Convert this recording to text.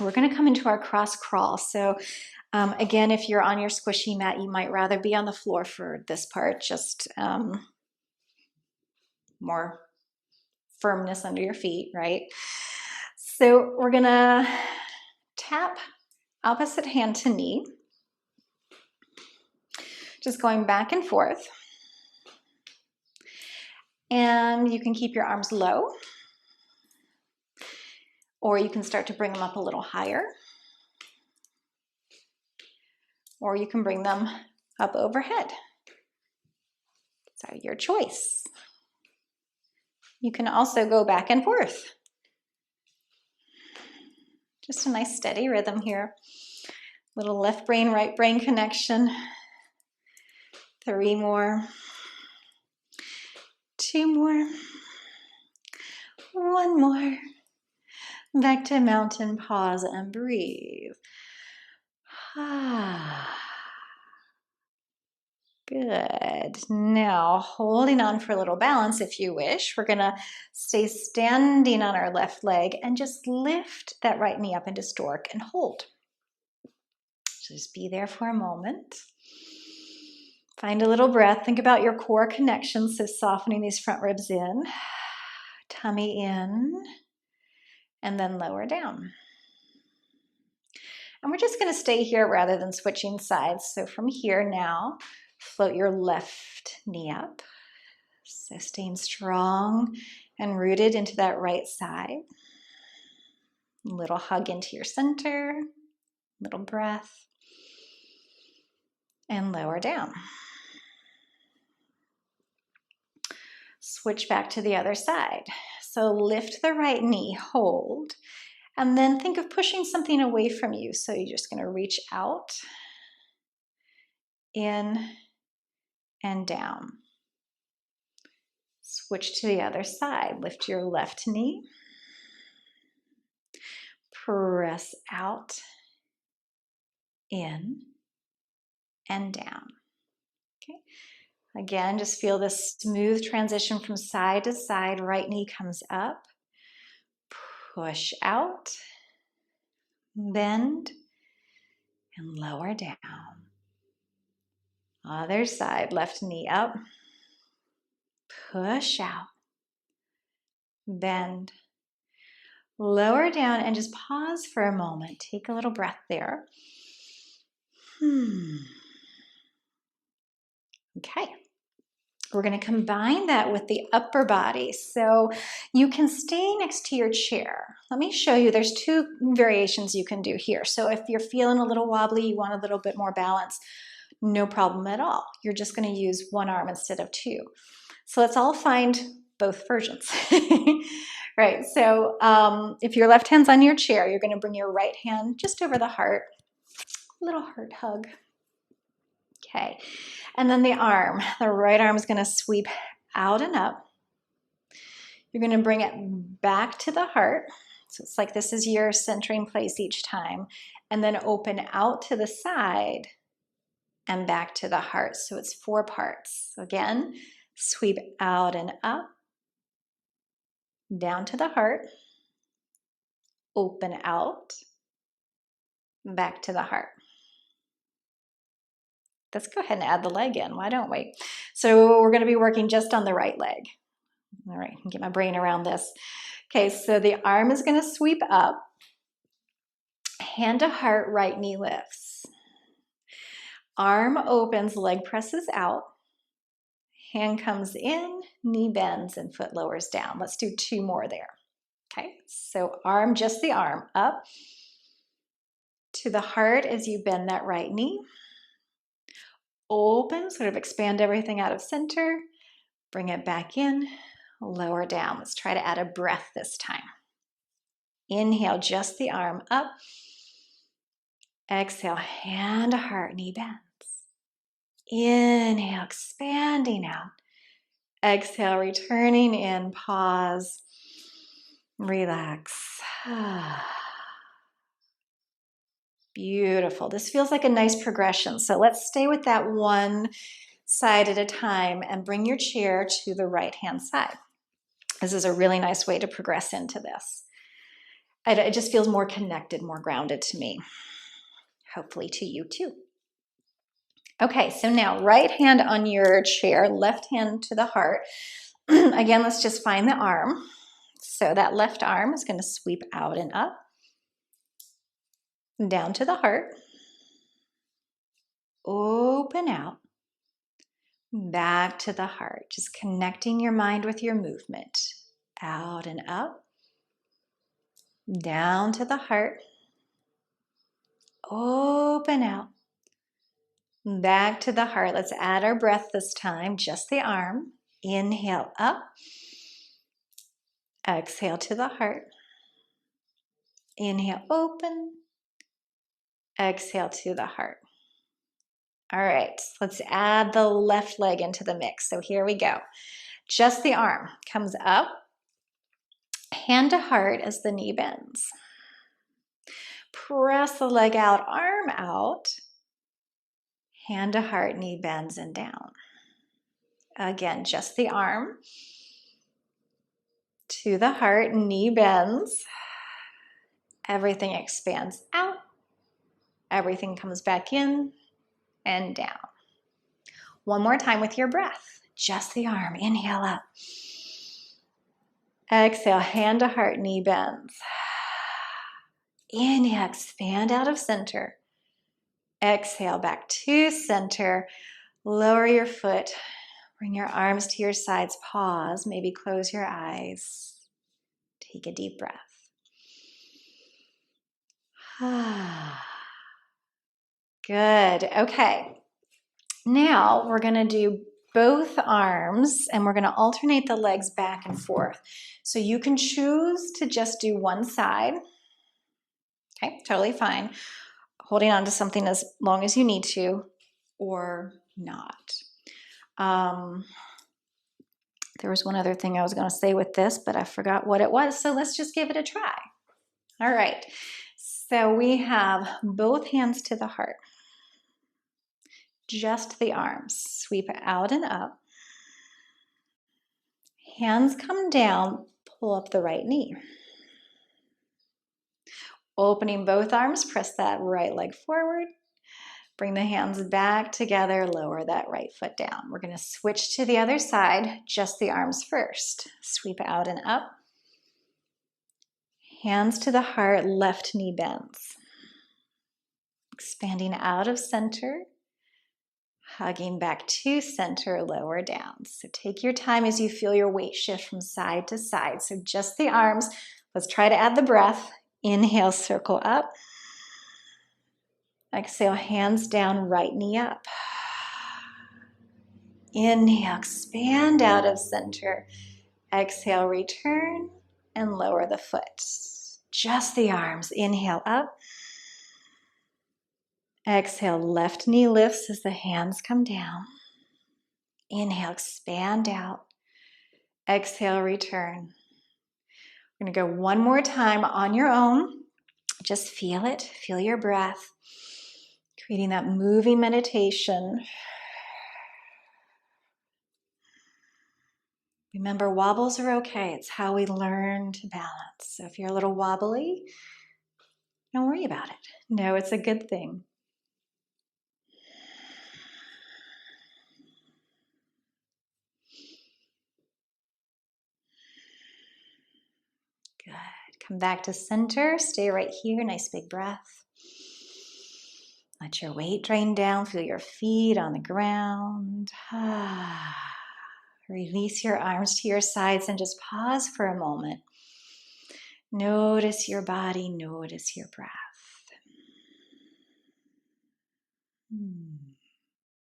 we're going to come into our cross crawl. So again, if you're on your squishy mat, you might rather be on the floor for this part, just more firmness under your feet, right? So we're going to tap opposite hand to knee, just going back and forth. And you can keep your arms low, or you can start to bring them up a little higher, or you can bring them up overhead. So your choice. You can also go back and forth. Just a nice steady rhythm here. Little left brain, right brain connection. 3 more. 2 more. 1 more. Back to mountain, pause and breathe. Good. Now, holding on for a little balance if you wish, we're gonna stay standing on our left leg and just lift that right knee up into stork and hold. Just be there for a moment. Find a little breath. Think about your core connection, so softening these front ribs in, tummy in, and then lower down. And we're just gonna stay here rather than switching sides. So from here now, float your left knee up. So staying strong and rooted into that right side. Little hug into your center, little breath, and lower down. Switch back to the other side. So lift the right knee, hold, and then think of pushing something away from you. So you're just gonna reach out, in, and down. Switch to the other side. Lift your left knee. Press out, in, and down. Okay. Again, just feel this smooth transition from side to side. Right knee comes up. Push out, bend, and lower down. Other side, left knee up. Push out, bend, lower down, and just pause for a moment. Take a little breath there. Okay. We're going to combine that with the upper body. So you can stay next to your chair. Let me show you. There's 2 variations you can do here. So if you're feeling a little wobbly, you want a little bit more balance, no problem at all. You're just going to use 1 arm instead of 2. So let's all find both versions. Right, so if your left hand's on your chair, you're going to bring your right hand just over the heart. Little heart hug. Okay, and then the right arm is going to sweep out and up. You're going to bring it back to the heart. So it's like this is your centering place each time. And then open out to the side and back to the heart. So it's 4 parts. So again, sweep out and up, down to the heart, open out, back to the heart. Let's go ahead and add the leg in, why don't we? So we're gonna be working just on the right leg. All right, get my brain around this. Okay, so the arm is gonna sweep up, hand to heart, right knee lifts. Arm opens, leg presses out, hand comes in, knee bends, and foot lowers down. Let's do 2 more there. Okay, so arm, just the arm, up to the heart as you bend that right knee. Open, sort of expand everything out of center. Bring it back in, lower down. Let's try to add a breath this time. Inhale, just the arm up. Exhale, hand to heart, knee bends. Inhale, expanding out. Exhale, returning in, pause, relax. Beautiful. This feels like a nice progression. So let's stay with that 1 side at a time and bring your chair to the right-hand side. This is a really nice way to progress into this. It just feels more connected, more grounded to me. Hopefully to you too. Okay, so now right hand on your chair, left hand to the heart. Again, let's just find the arm. So that left arm is going to sweep out and up, down to the heart, open out, back to the heart, just connecting your mind with your movement. Out and up, down to the heart, open out, back to the heart. Let's add our breath this time, just the arm. Inhale up, exhale to the heart. Inhale, open, exhale to the heart. All right, let's add the left leg into the mix. So here we go. Just the arm comes up, hand to heart as the knee bends. Press the leg out, arm out, hand to heart, knee bends and down. Again, just the arm to the heart, knee bends. Everything expands out. Everything comes back in and down. One more time with your breath. Just the arm. Inhale up. Exhale, hand to heart, knee bends. Inhale, expand out of center. Exhale, back to center. Lower your foot. Bring your arms to your sides. Pause. Maybe close your eyes. Take a deep breath. Good. Okay. Now we're going to do both arms and we're going to alternate the legs back and forth. So you can choose to just do one side. Okay, totally fine. Holding on to something as long as you need to or not. There was one other thing I was going to say with this, but I forgot what it was. So let's just give it a try. All right. So we have both hands to the heart. Just the arms. Sweep out and up. Hands come down. Pull up the right knee. Opening both arms, press that right leg forward. Bring the hands back together, lower that right foot down. We're going to switch to the other side, just the arms first. Sweep out and up. Hands to the heart, left knee bends. Expanding out of center, hugging back to center, lower down. So take your time as you feel your weight shift from side to side. So just the arms. Let's try to add the breath. Inhale, circle up. Exhale, hands down, right knee up. Inhale, expand out of center. Exhale, return and lower the foot. Just the arms. Inhale up. Exhale, left knee lifts as the hands come down. Inhale, expand out. Exhale, return. We're going to go one more time on your own. Just feel it. Feel your breath. Creating that moving meditation. Remember, wobbles are okay. It's how we learn to balance. So if you're a little wobbly, don't worry about it. No, it's a good thing. Good. Come back to center. Stay right here. Nice big breath. Let your weight drain down. Feel your feet on the ground. Release your arms to your sides and just pause for a moment. Notice your body. Notice your breath.